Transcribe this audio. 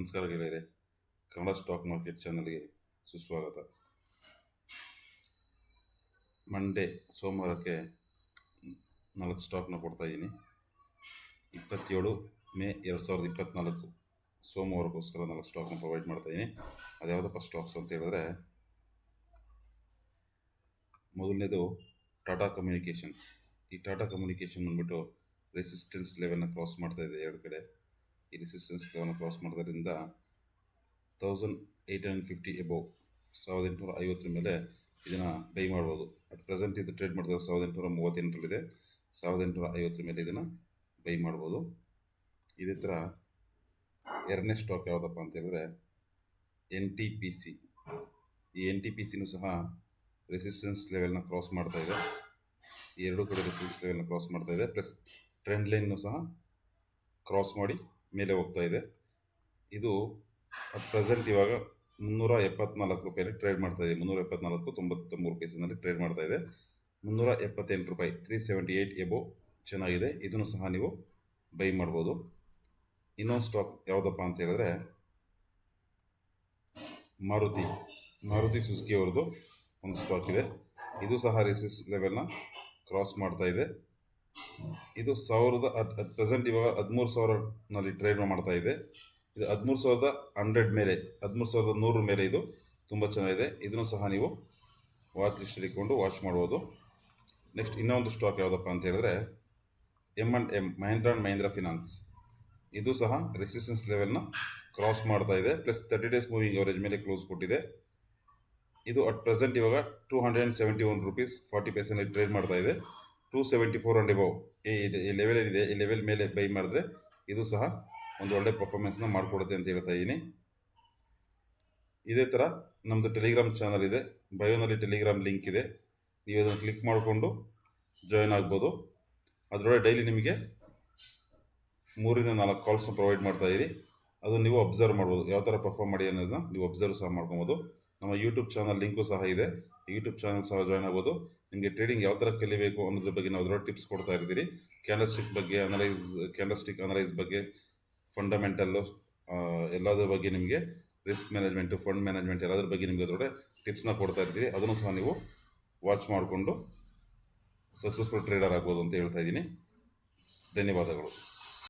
ನಮಸ್ಕಾರ ಗೆಳೆಯರೆ, Kannada stock market ಚಾನಲ್ಗೆ ಸುಸ್ವಾಗತ. ಮಂಡೇ ಸೋಮವಾರಕ್ಕೆ 4 ಸ್ಟಾಕ್ನ ಕೊಡ್ತಾಯಿದ್ದೀನಿ. 27 ಮೇ 2024 ಸೋಮವಾರಕ್ಕೋಸ್ಕರ 4 ಸ್ಟಾಕ್ನ ಪ್ರೊವೈಡ್ ಮಾಡ್ತಾಯಿದ್ದೀನಿ. ಅದ್ಯಾವುದಪ್ಪ ಸ್ಟಾಕ್ಸ್ ಅಂತ ಹೇಳಿದ್ರೆ, ಮೊದಲನೇದು ಟಾಟಾ ಕಮ್ಯುನಿಕೇಷನ್. ಈ ಟಾಟಾ ಕಮ್ಯುನಿಕೇಷನ್ ಬಂದ್ಬಿಟ್ಟು ರೆಸಿಸ್ಟೆನ್ಸ್ ಲೆವೆಲ್ನ ಕ್ರಾಸ್ ಮಾಡ್ತಾ ಇದೆ. ಎರಡು ಕಡೆ ಈ ರೆಸಿಸ್ಟೆನ್ಸ್ ಲೆವೆಲ್ನ ಕ್ರಾಸ್ ಮಾಡೋದ್ರಿಂದ 1850 ಎಬೋವ್ 1850 ಮೇಲೆ ಇದನ್ನು ಬೈ ಮಾಡ್ಬೋದು. ಅಟ್ ಪ್ರೆಸೆಂಟ್ ಇದು ಟ್ರೇಡ್ ಮಾಡಿದ್ರೆ 1838ರಲ್ಲಿದೆ. 1850 ಮೇಲೆ ಇದನ್ನು ಬೈ ಮಾಡ್ಬೋದು. ಇದೇ ಥರ ಎರಡನೇ ಸ್ಟಾಕ್ ಯಾವುದಪ್ಪ ಅಂತ ಹೇಳಿದ್ರೆ NTPC. ಈ NTPCನೂ ಸಹ ರೆಸಿಸ್ಟೆನ್ಸ್ ಲೆವೆಲ್ನ ಕ್ರಾಸ್ ಮಾಡ್ತಾ ಇದೆ. ಈ ಎರಡೂ ಕಡೆ ರೆಸಿಸ್ಟೆನ್ಸ್ ಲೆವೆಲ್ನ ಕ್ರಾಸ್ ಮಾಡ್ತಾ ಇದೆ, ಪ್ಲಸ್ ಟ್ರೆಂಡ್ ಲೈನ್ನು ಸಹ ಕ್ರಾಸ್ ಮಾಡಿ ಮೇಲೆ ಹೋಗ್ತಾ ಇದೆ. ಇದು ಅಟ್ ಪ್ರೆಸೆಂಟ್ ಇವಾಗ 374 ರೂಪಾಯಲ್ಲಿ ಟ್ರೇಡ್ ಮಾಡ್ತಾ ಇದೆ. 374.93 ಪೈಸೆನಲ್ಲಿ ಟ್ರೇಡ್ ಮಾಡ್ತಾ ಇದೆ. 378 ರೂಪಾಯಿ 378 ಎಬೋ ಚೆನ್ನಾಗಿದೆ. ಇದನ್ನು ಸಹ ನೀವು ಬೈ ಮಾಡ್ಬೋದು. ಇನ್ನೊಂದು ಸ್ಟಾಕ್ ಯಾವುದಪ್ಪ ಅಂತ ಹೇಳಿದ್ರೆ ಮಾರುತಿ ಸುಜುಕಿ ಅವ್ರದ್ದು ಒಂದು ಸ್ಟಾಕ್ ಇದೆ. ಇದು ಸಹ ರೆಸಿಸ್ ಲೆವೆಲ್ನ ಕ್ರಾಸ್ ಮಾಡ್ತಾ ಇದೆ. ಇದು ಪ್ರೆಸೆಂಟ್ ಇವಾಗ 13,000ನಲ್ಲಿ ಟ್ರೇಡ್ ಮಾಡ್ತಾ ಇದೆ. ಇದು 13,100 ಮೇಲೆ 13,100 ಮೇಲೆ ಇದು ತುಂಬ ಚೆನ್ನಾಗಿದೆ. ಇದನ್ನು ಸಹ ನೀವು ವಾಚ್ ಲಿಸ್ಟ್ ಇಟ್ಕೊಂಡು ವಾಚ್ ಮಾಡ್ಬೋದು. ನೆಕ್ಸ್ಟ್ ಇನ್ನೊಂದು ಸ್ಟಾಕ್ ಯಾವುದಪ್ಪ ಅಂತ ಹೇಳಿದ್ರೆ M&M Mahindra and Mahindra finance. ಇದು ಸಹ ರೆಸಿಸ್ಟೆನ್ಸ್ ಲೆವೆಲ್ನ ಕ್ರಾಸ್ ಮಾಡ್ತಾ ಇದೆ, ಪ್ಲಸ್ 30 ಡೇಸ್ ಮೂವಿಂಗ್ ಅವರೇಜ್ ಮೇಲೆ ಕ್ಲೋಸ್ ಕೊಟ್ಟಿದೆ. ಇದು ಅಟ್ ಪ್ರೆಸೆಂಟ್ ಇವಾಗ 271 ರೂಪೀಸ್ 40 ಪೈಸೆನಲ್ಲಿ ಟ್ರೇಡ್ ಮಾಡ್ತಾ ಇದೆ. 274 ಅಂಡ್ ಎಬೋವ್ ಈ ಲೆವೆಲ್ ಏನಿದೆ, ಈ ಲೆವೆಲ್ ಮೇಲೆ ಬೈ ಮಾಡಿದ್ರೆ ಇದು ಸಹ ಒಂದು ಒಳ್ಳೆ ಪರ್ಫಾರ್ಮೆನ್ಸ್ನ ಮಾಡಿಕೊಡುತ್ತೆ ಅಂತ ಹೇಳ್ತಾ ಇದ್ದೀನಿ. ಇದೇ ಥರ ನಮ್ಮದು ಟೆಲಿಗ್ರಾಮ್ ಚಾನಲ್ ಇದೆ. ಬಯೋನಲ್ಲಿ ಟೆಲಿಗ್ರಾಮ್ ಲಿಂಕ್ ಇದೆ. ನೀವು ಅದನ್ನು ಕ್ಲಿಕ್ ಮಾಡಿಕೊಂಡು ಜಾಯ್ನ್ ಆಗ್ಬೋದು. ಅದರೊಳಗೆ ಡೈಲಿ ನಿಮಗೆ 3-4 ಕಾಲ್ಸ್ನ ಪ್ರೊವೈಡ್ ಮಾಡ್ತಾ ಇದ್ದೀರಿ. ಅದು ನೀವು ಅಬ್ಸರ್ವ್ ಮಾಡ್ಬೋದು, ಯಾವ ಥರ ಪರ್ಫಾರ್ಮ್ ಮಾಡಿ ಅನ್ನೋದನ್ನ ನೀವು ಅಬ್ಸರ್ವ್ ಸಹ ಮಾಡ್ಕೊಬೋದು. ನಮ್ಮ ಯೂಟ್ಯೂಬ್ ಚಾನಲ್ ಲಿಂಕು ಸಹ ಇದೆ. ಯೂಟ್ಯೂಬ್ ಚಾನಲ್ ಸಹ ಜಾಯ್ನ್ ಆಗ್ಬೋದು. ನಿಮಗೆ ಟ್ರೇಡಿಂಗ್ ಯಾವ ಥರ ಕಲಿಬೇಕು ಅನ್ನೋದ್ರ ಬಗ್ಗೆ ನಾವು ಅದರೊಳಗೆ ಟಿಪ್ಸ್ ಕೊಡ್ತಾ ಇರ್ತೀರಿ. ಕ್ಯಾಂಡಲ್ಸ್ಟಿಕ್ ಅನಲೈಸ್ ಬಗ್ಗೆ, ಫಂಡಮೆಂಟಲ್ಲು, ಎಲ್ಲದ್ರ ಬಗ್ಗೆ ನಿಮಗೆ ರಿಸ್ಕ್ ಮ್ಯಾನೇಜ್ಮೆಂಟು, ಫಂಡ್ ಮ್ಯಾನೇಜ್ಮೆಂಟ್ ಎಲ್ಲದ್ರ ಬಗ್ಗೆ ನಿಮಗೆ ಅದರೊಳಗೆ ಟಿಪ್ಸ್ನ ಕೊಡ್ತಾ ಇರ್ತೀರಿ. ಅದನ್ನು ಸಹ ನೀವು ವಾಚ್ ಮಾಡಿಕೊಂಡು ಸಕ್ಸಸ್ಫುಲ್ ಟ್ರೇಡರ್ ಆಗ್ಬೋದು ಅಂತ ಹೇಳ್ತಾ ಇದ್ದೀನಿ. ಧನ್ಯವಾದಗಳು.